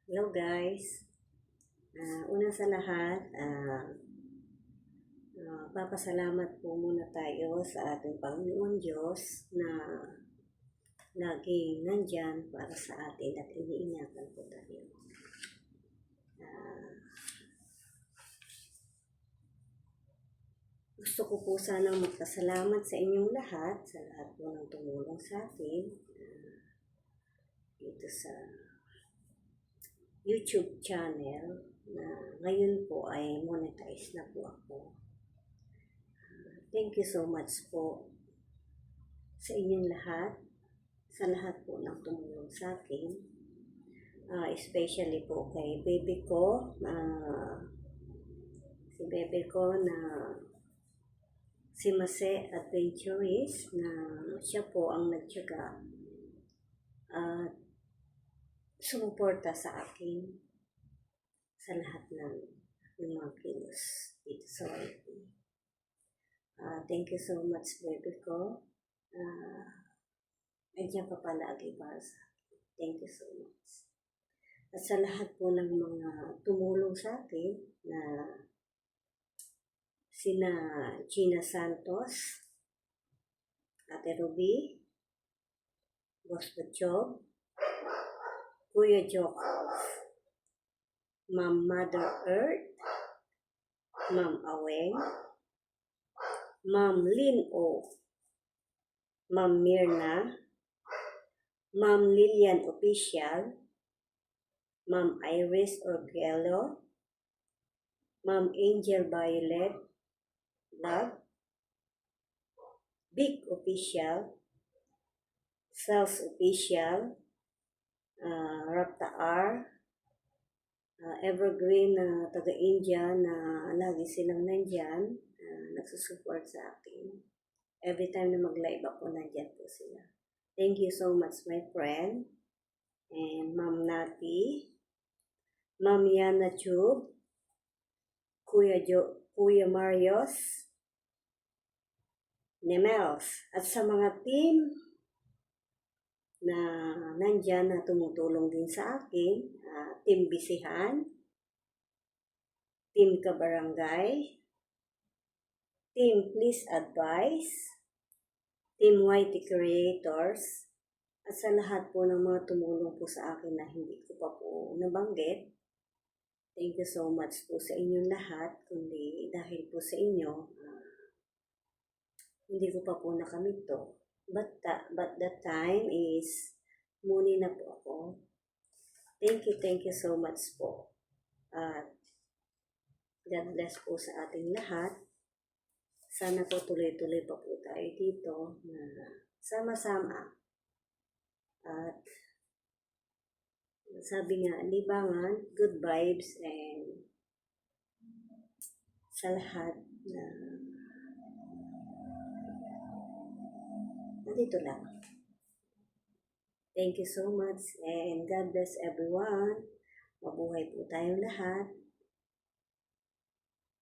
Hello guys. Una sa lahat, papasalamat po muna tayo sa ating Panginoon Diyos na laging nandyan para sa atin at iniingatan po tayo. Gusto ko po sanang magpasalamat sa inyong lahat, sa lahat po ng tumulong sa atin dito sa YouTube channel na ngayon po ay monetize na po ako. Thank you so much po sa inyong lahat, sa lahat po ng tumulong sa akin, especially po kay baby ko, si baby ko na si Mase Adventurist, na siya po ang nagtiyaga at sumuporta sa akin sa lahat ng mga kilos dito sa YT. Thank you so much, baby ko. Nandiyan ka palagi para sa akin. Thank you so much. At sa lahat po ng mga tumulong sa akin na sina Gina Santos, Ate Ruby, Boss Butchob, Kuya Jokov, Ma'am Mother Earth, Ma'am Aweng, Ma'am Lin O, Ma'am Mirna, Ma'am Lilian Official, Ma'am Iris Orgello, Ma'am Angel Violet Love, Big Official, Self Official, Rapta R, Evergreen na taga-India na lagi silang nandyan, nagsusupport sa akin. Every time na mag-live ako, nandyan po sila. Thank you so much, my friend. And Ma'am Nati, Ma'am Yana Chub, Kuya Marios, Nemels, at sa mga team na nandyan na tumutulong din sa akin, Team Bisihan, Team Kabarangay, Team Please Advise, Team YT Creators, at sa lahat po ng mga tumulong po sa akin na hindi ko pa po nabanggit. Thank you so much po sa inyong lahat, kundi dahil po sa inyo, hindi ko pa po nakamit to. But that time is muni na po ako. Thank you so much po. God bless po sa ating lahat. Sana po tuloy-tuloy pa po tayo dito na sama-sama. At sabi nga, libangan, good vibes, and sa lahat na nandito lang. Thank you so much, and God bless everyone. Mabuhay po tayong lahat.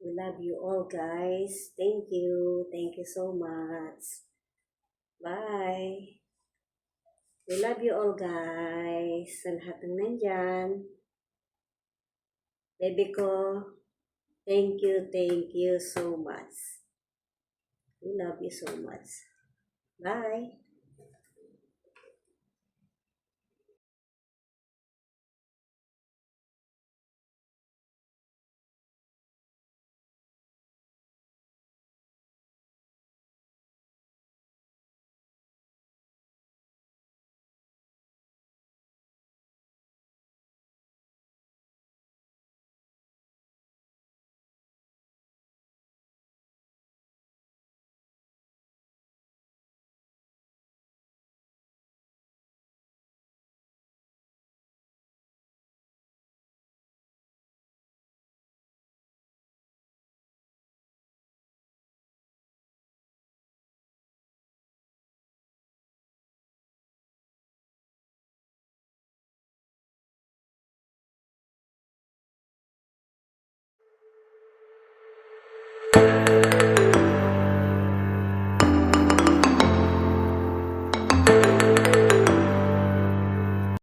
We love you all, guys. Thank you. Thank you so much. Bye. We love you all, guys. Sa lahat ng nandyan. Baby ko, thank you so much. We love you so much. Bye.